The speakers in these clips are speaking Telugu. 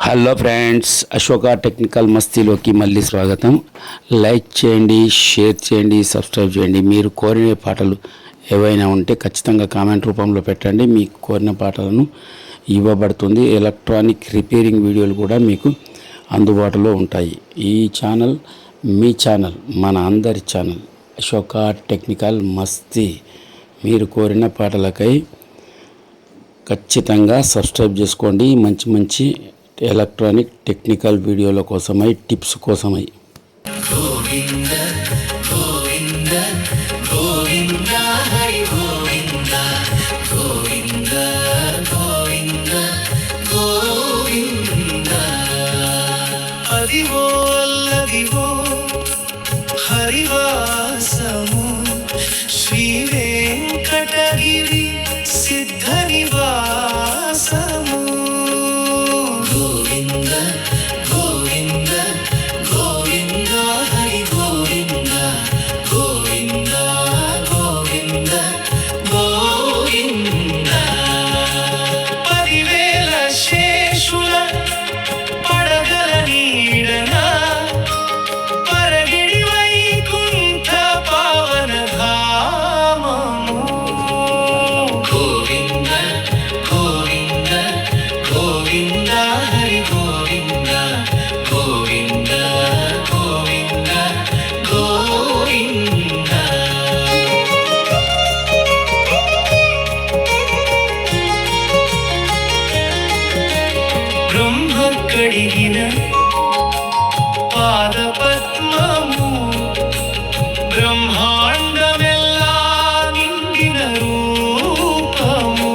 హలో ఫ్రెండ్స్, అశోక టెక్నికల్ మస్తీలోకి మళ్ళీ స్వాగతం. లైక్ చేయండి, షేర్ చేయండి, సబ్స్క్రైబ్ చేయండి. మీరు కోరిన పాటలు ఏవైనా ఉంటే ఖచ్చితంగా కామెంట్ రూపంలో పెట్టండి. మీకు కోరిన పాటలను ఇవ్వబడుతుంది. ఎలక్ట్రానిక్ రిపేరింగ్ వీడియోలు కూడా మీకు అందుబాటులో ఉంటాయి. ఈ ఛానల్ మీ ఛానల్, మన అందరి ఛానల్ అశోక టెక్నికల్ మస్తీ. మీరు కోరిన పాటలకై ఖచ్చితంగా సబ్స్క్రైబ్ చేసుకోండి. మంచి మంచి ఎలక్ట్రానిక్ టెక్నికల్ వీడియోల కోసమై, టిప్స్ కోసమై. గోవింద గోవింద గోవింద హరి గోవింద గోవింద గోవింద గోవింద అదివో అల్లదివో హరివాసము శ్రీ వెంకటగిరి సిద్ధ నివాసము. గోవింద గోవింద గోవింద హరి గోవింద గోవింద గోవింద గోవింద. 10,000 శేషుల పడగల నీడన పరగిడి వైకుంఠ పావన ధామము. గోవింద గోవింద గోవింద హరి గోవింద గోవింద గోవింద గోవింద. బ్రహ్మ కడిగిన పాద పద్మము బ్రహ్మాండమెల్లా నిండిన రూపము.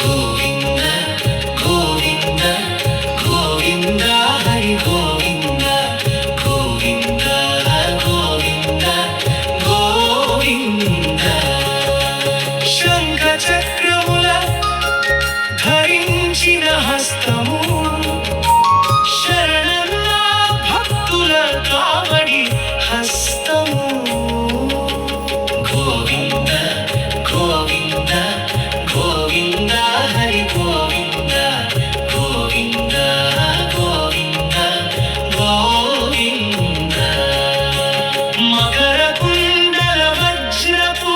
గోవింద గోవింద గోవింద హరి గోవింద గోవింద గోవింద గోవింద. శంఖ చక్రముల ధరించిన హస్తము శరణన్న భక్తుల కావడి హస్తము. గోవింద గోవింద గోవింద హరి గోవింద గోవింద గోవింద గోవింద. మకర కుండల వజ్రపు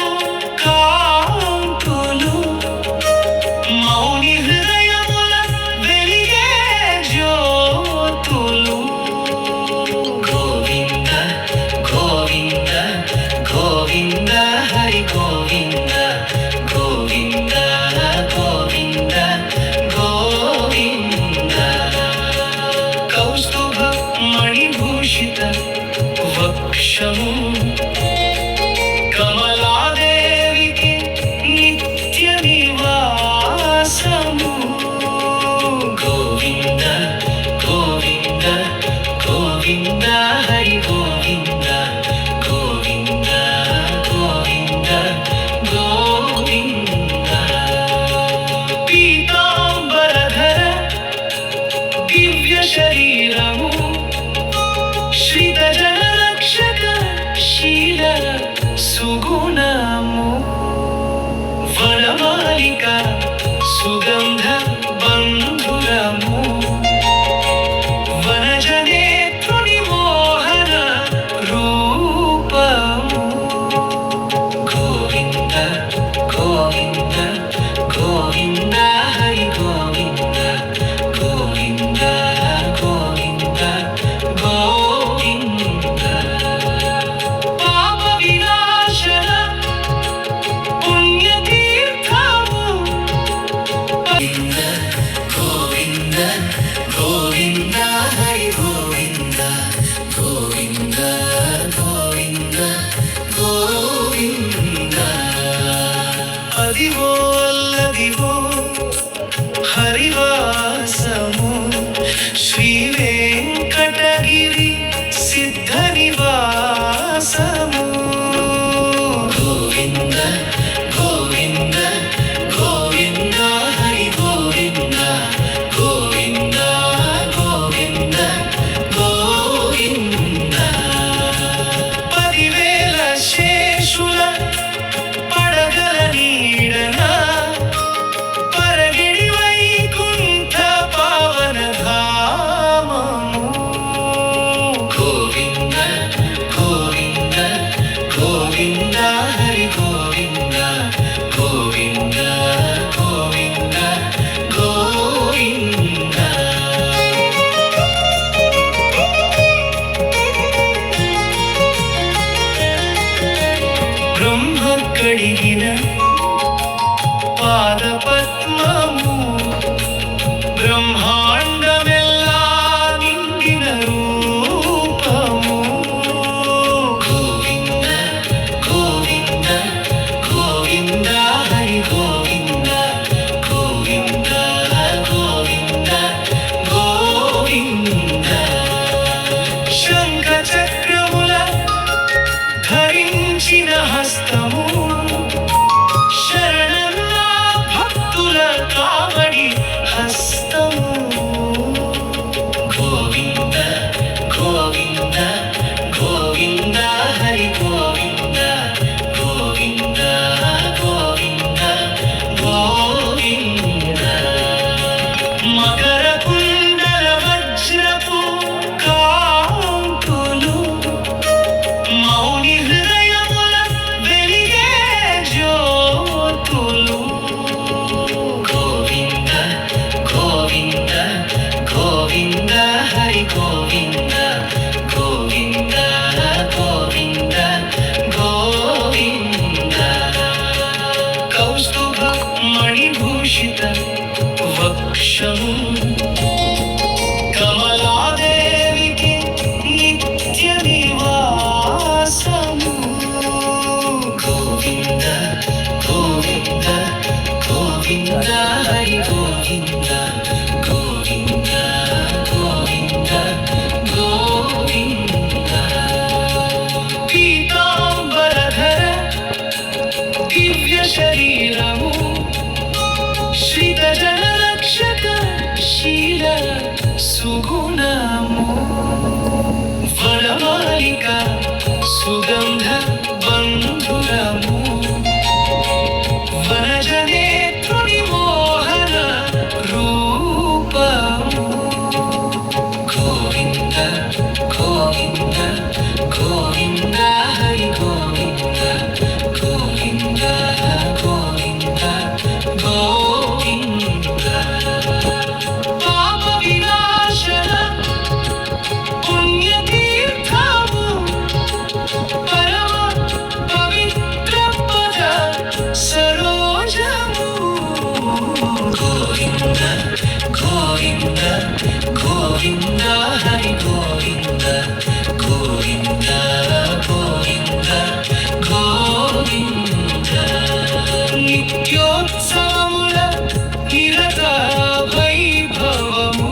కాంతులు మౌని హృదయముల వెలిగే జ్యోతులు. గోవింద గోవింద గోవింద హరి గోవింద గోవింద గోవింద గోవింద. కౌస్తుభ మణిభూషిత వక్షము కమలాదేవికి నిత్య నివాసము. గోవింద గోవింద గోవింద హరి గోవింద గోవింద గోవింద గోవింద. పీతాంబరధర దివ్య శరీరము శ్రిత జన రక్షక శీల సుగుణము. వనమాలిక సుగంధ బంధురము వనజనేత్రుని మోహన రూపము. గోవింద గోవింద గోవింద హరి గోవింద గోవింద గోవింద గోవింద. పాప వినాశన పుణ్యతీర్థము. గోవింద గోవింద హరి గోవింద గోవింద గోవింద గోవింద. అదివో అల్లదివో హరివాసము శ్రీ వెంకటగిరి సిద్ధ నివాసము. గోవింద గోవింద గోవింద హరి గోవింద గోవింద గోవింద సుగుణము వనమాలిక సుగంధ బంధురము వనజనేత్రుని మోహన రూపము గోవింద గోవింద గోవింద హరి గోవింద గోవింద గోవింద గోవింద పాప వినాశన పుణ్యతీర్థము పరమ పవిత్ర పద సరోజము గోవింద గోవింద గోవింద హరి గోవింద గోవింద గోవింద గోవింద నిత్యోత్సవముల నిరత వైభవము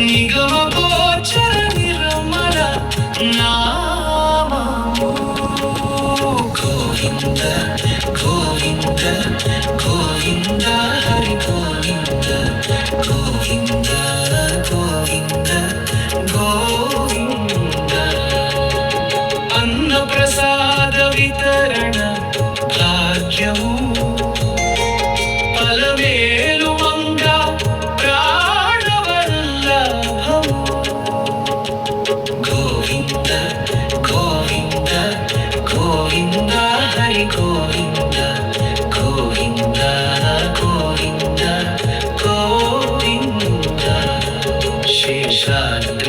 నిగమ గోచర నిర్మల నామము గోవింద గోవింద గోవింద హరి గోవింద గోవింద గోవింద గోవింద అన్న ప్రసాద వితరణ భాగ్యము పలవేలు మంగ ప్రాణవల్లభము గోవింద గోవింద గోవింద హరి గోవింద గోవింద గోవింద గోవింద శేషాద్రి